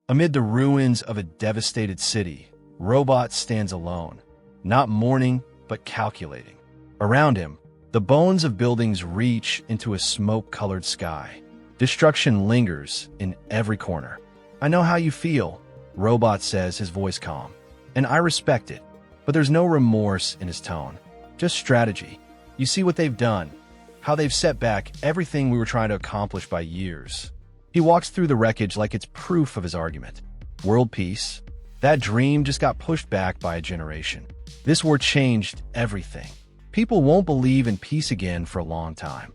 Amid the ruins of a devastated city, Robot stands alone, not mourning, but calculating. Around him, the bones of buildings reach into a smoke-colored sky. Destruction lingers in every corner. "I know how you feel," Robot says, his voice calm. "And I respect it, but there's no remorse in his tone. Just strategy. You see what they've done, how they've set back everything we were trying to accomplish by years." He walks through the wreckage like it's proof of his argument. World peace? That dream just got pushed back by a generation. This war changed everything. People won't believe in peace again for a long time.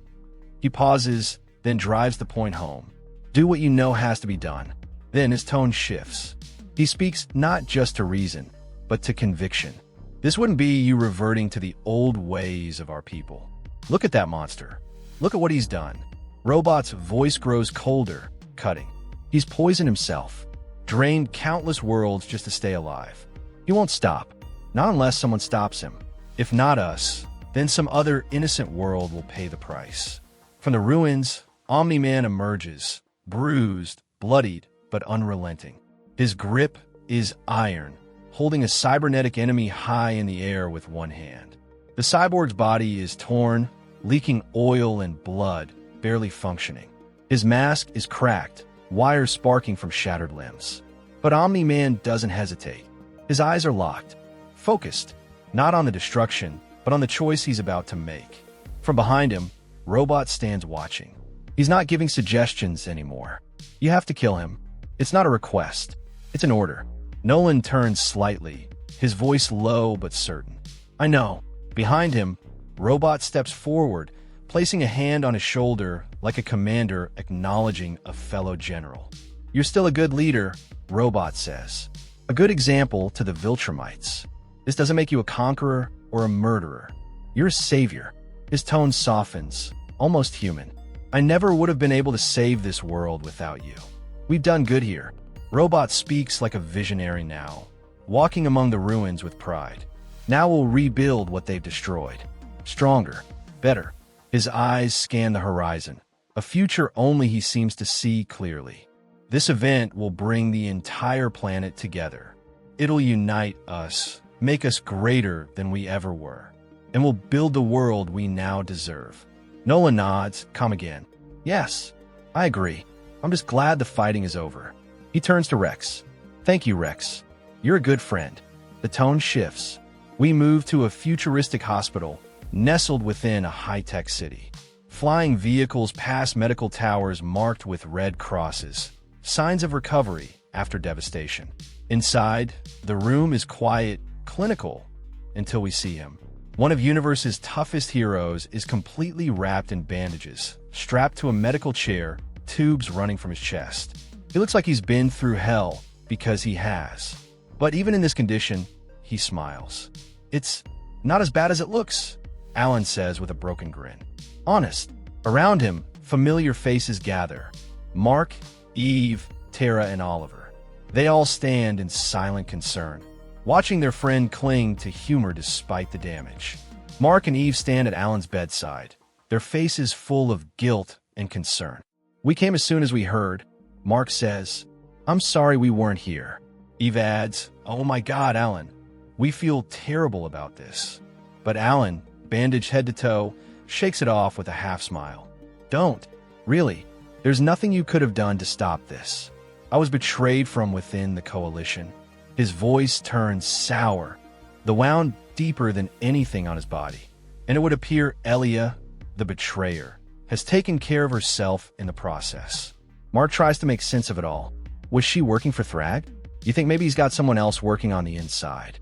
He pauses, then drives the point home. Do what you know has to be done. Then his tone shifts. He speaks not just to reason, but to conviction. This wouldn't be you reverting to the old ways of our people. Look at that monster. Look at what he's done. Robot's voice grows colder, cutting. He's poisoned himself, drained countless worlds just to stay alive. He won't stop, not unless someone stops him. If not us, then some other innocent world will pay the price. From the ruins, Omni-Man emerges, bruised, bloodied, but unrelenting. His grip is iron, holding a cybernetic enemy high in the air with one hand. The cyborg's body is torn, leaking oil and blood, barely functioning. His mask is cracked, wires sparking from shattered limbs. But Omni-Man doesn't hesitate. His eyes are locked, focused, not on the destruction, but on the choice he's about to make. From behind him, Robot stands watching. He's not giving suggestions anymore. You have to kill him. It's not a request. It's an order. Nolan turns slightly, his voice low but certain. "I know." Behind him, Robot steps forward, placing a hand on his shoulder like a commander acknowledging a fellow general. "You're still a good leader," Robot says. "A good example to the Viltrumites. This doesn't make you a conqueror or a murderer. You're a savior." His tone softens, almost human. "I never would have been able to save this world without you. We've done good here." Robot speaks like a visionary now, walking among the ruins with pride. "Now we'll rebuild what they've destroyed. Stronger, better." His eyes scan the horizon, a future only he seems to see clearly. This event will bring the entire planet together. It'll unite us, make us greater than we ever were, and will build the world we now deserve. Nolan nods, calm again. "Yes, I agree. I'm just glad the fighting is over." He turns to Rex. "Thank you, Rex. You're a good friend." The tone shifts. We move to a futuristic hospital, nestled within a high-tech city. Flying vehicles pass medical towers marked with red crosses, signs of recovery after devastation. Inside, the room is quiet, clinical, until we see him. One of Universe's toughest heroes is completely wrapped in bandages, strapped to a medical chair, tubes running from his chest. He looks like he's been through hell, because he has. But even in this condition, he smiles. "It's not as bad as it looks," Alan says with a broken grin. "Honest." Around him, familiar faces gather. Mark, Eve, Tara, and Oliver. They all stand in silent concern, watching their friend cling to humor despite the damage. Mark and Eve stand at Alan's bedside, their faces full of guilt and concern. "We came as soon as we heard," Mark says. "I'm sorry we weren't here." Eve adds, "Oh my God, Alan. We feel terrible about this." But Alan, bandaged head to toe, shakes it off with a half-smile. "Don't. Really. There's nothing you could have done to stop this. I was betrayed from within the coalition." His voice turns sour, the wound deeper than anything on his body. And it would appear Elia, the betrayer, has taken care of herself in the process. Mark tries to make sense of it all. Was she working for Thrag? You think maybe he's got someone else working on the inside?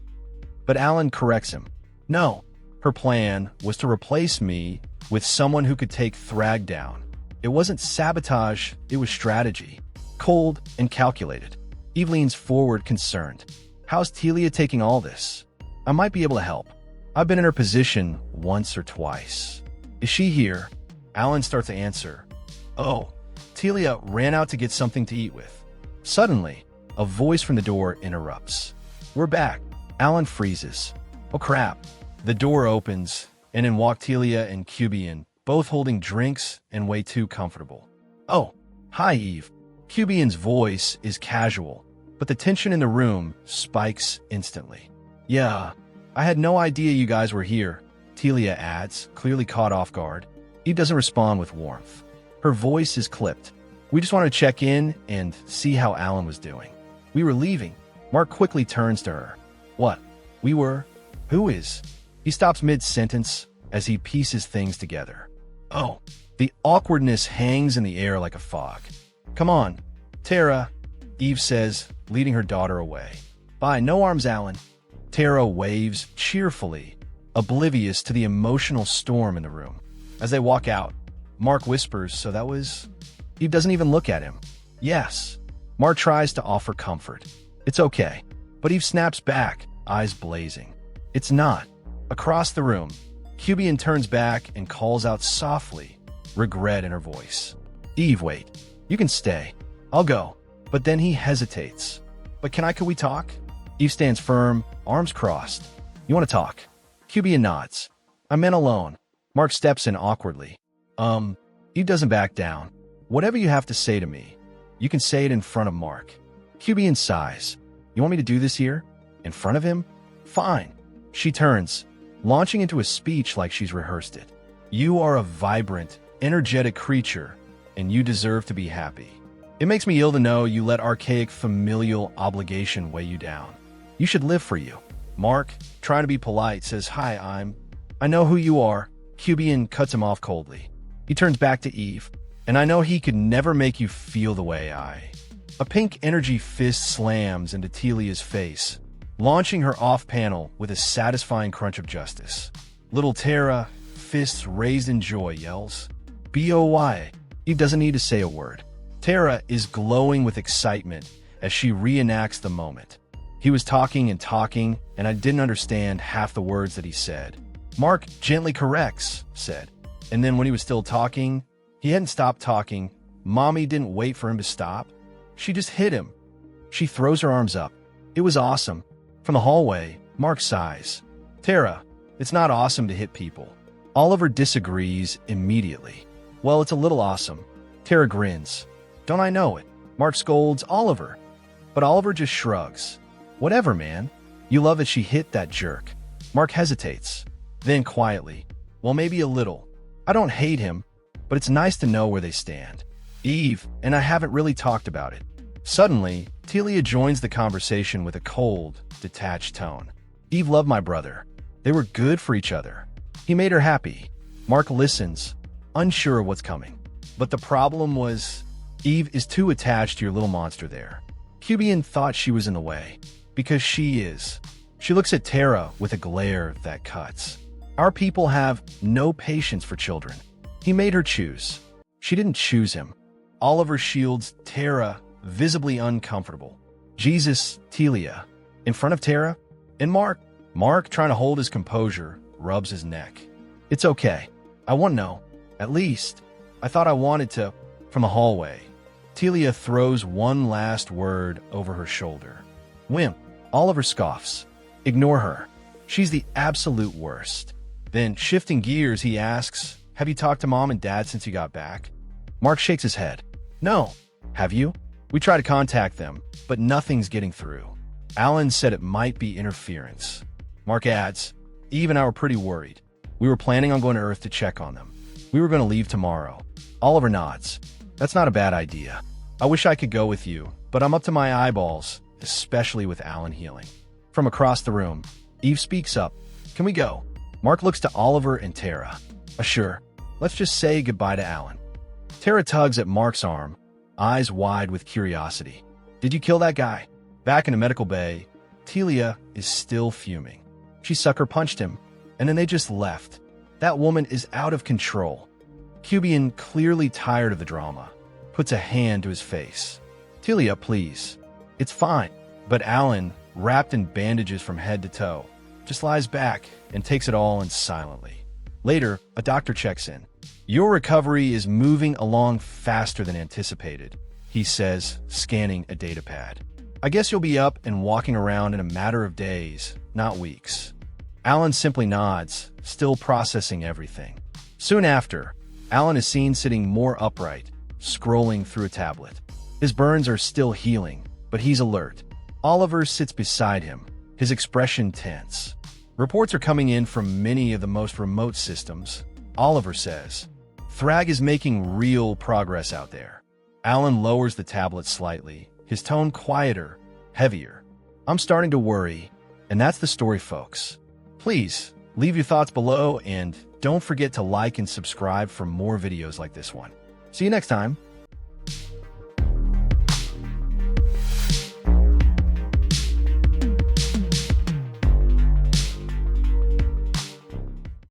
But Alan corrects him. "No. Her plan was to replace me with someone who could take Thrag down. It wasn't sabotage, it was strategy. Cold and calculated." Eve leans forward, concerned. "How's Telia taking all this? I might be able to help. I've been in her position once or twice." "Is she here?" Alan starts to answer. "Oh, Telia ran out to get something to eat with." Suddenly, a voice from the door interrupts. "We're back." Alan freezes. "Oh crap." The door opens, and in walk Telia and Cubian, both holding drinks and way too comfortable. "Oh, hi, Eve." Cubian's voice is casual, but the tension in the room spikes instantly. Yeah, I had no idea you guys were here, Telia adds, clearly caught off guard. Eve doesn't respond with warmth. Her voice is clipped. We just wanted to check in and see how Alan was doing. We were leaving. Mark quickly turns to her. What? We were? Who is? He stops mid-sentence as he pieces things together. Oh, the awkwardness hangs in the air like a fog. Come on, Tara, Eve says, leading her daughter away. Bye, no arms, Alan. Tara waves cheerfully, oblivious to the emotional storm in the room. As they walk out, Mark whispers, so that was... Eve doesn't even look at him. Yes. Mark tries to offer comfort. It's okay. But Eve snaps back, eyes blazing. It's not. Across the room, Cubian turns back and calls out softly, regret in her voice. Eve, wait. You can stay. I'll go. But then he hesitates. But could we talk? Eve stands firm, arms crossed. You want to talk? Cubian nods. I meant alone. Mark steps in awkwardly. Eve doesn't back down. Whatever you have to say to me, you can say it in front of Mark. Cubian sighs. You want me to do this here? In front of him? Fine. She turns, launching into a speech like she's rehearsed it. You are a vibrant, energetic creature, and you deserve to be happy. It makes me ill to know you let archaic familial obligation weigh you down. You should live for you. Mark, trying to be polite, says, Hi, I know who you are. Cubian cuts him off coldly. He turns back to Eve. And I know he could never make you feel the way I... A pink energy fist slams into Telia's face, launching her off panel with a satisfying crunch of justice. Little Tara, fists raised in joy, yells, BOY. Eve doesn't need to say a word. Tara is glowing with excitement as she reenacts the moment. He was talking, and I didn't understand half the words that he said. Mark gently corrects, said. And then when he was still talking, he hadn't stopped talking. Mommy didn't wait for him to stop. She just hit him. She throws her arms up. It was awesome. From the hallway, Mark sighs. Tara, it's not awesome to hit people. Oliver disagrees immediately. Well, it's a little awesome. Tara grins. Don't I know it? Mark scolds Oliver. But Oliver just shrugs. Whatever, man. You love that she hit that jerk. Mark hesitates. Then quietly, well, maybe a little. I don't hate him, but it's nice to know where they stand. Eve and I haven't really talked about it. Suddenly, Telia joins the conversation with a cold, detached tone. Eve loved my brother. They were good for each other. He made her happy. Mark listens, unsure of what's coming. But the problem was, Eve is too attached to your little monster there. Cubian thought she was in the way, because she is. She looks at Tara with a glare that cuts. Our people have no patience for children. He made her choose. She didn't choose him. Oliver shields Tara, visibly uncomfortable. Jesus, Telia. In front of Tara? And Mark, trying to hold his composure, rubs his neck. It's okay. I won't know. At least, I thought I wanted to. From the hallway, Telia throws one last word over her shoulder. Wimp. Oliver scoffs. Ignore her. She's the absolute worst. Then, shifting gears, he asks, have you talked to Mom and Dad since you got back? Mark shakes his head. No. Have you? We try to contact them, but nothing's getting through. Alan said it might be interference. Mark adds, Eve and I were pretty worried. We were planning on going to Earth to check on them. We were going to leave tomorrow. Oliver nods. That's not a bad idea. I wish I could go with you, but I'm up to my eyeballs, especially with Alan healing. From across the room, Eve speaks up. Can we go? Mark looks to Oliver and Tara. Sure. Let's just say goodbye to Alan. Tara tugs at Mark's arm, eyes wide with curiosity. Did you kill that guy? Back in the medical bay, Telia is still fuming. She sucker punched him, and then they just left. That woman is out of control. Cubian, clearly tired of the drama, puts a hand to his face. Telia, please. It's fine. But Alan, wrapped in bandages from head to toe, just lies back and takes it all in silently. Later, a doctor checks in. Your recovery is moving along faster than anticipated, he says, scanning a datapad. I guess you'll be up and walking around in a matter of days, not weeks. Alan simply nods, still processing everything. Soon after, Alan is seen sitting more upright, scrolling through a tablet. His burns are still healing, but he's alert. Oliver sits beside him, his expression tense. Reports are coming in from many of the most remote systems. Oliver says, Thrag is making real progress out there. Alan lowers the tablet slightly, his tone quieter, heavier. I'm starting to worry, and that's the story, folks. Please, leave your thoughts below, and don't forget to like and subscribe for more videos like this one. See you next time.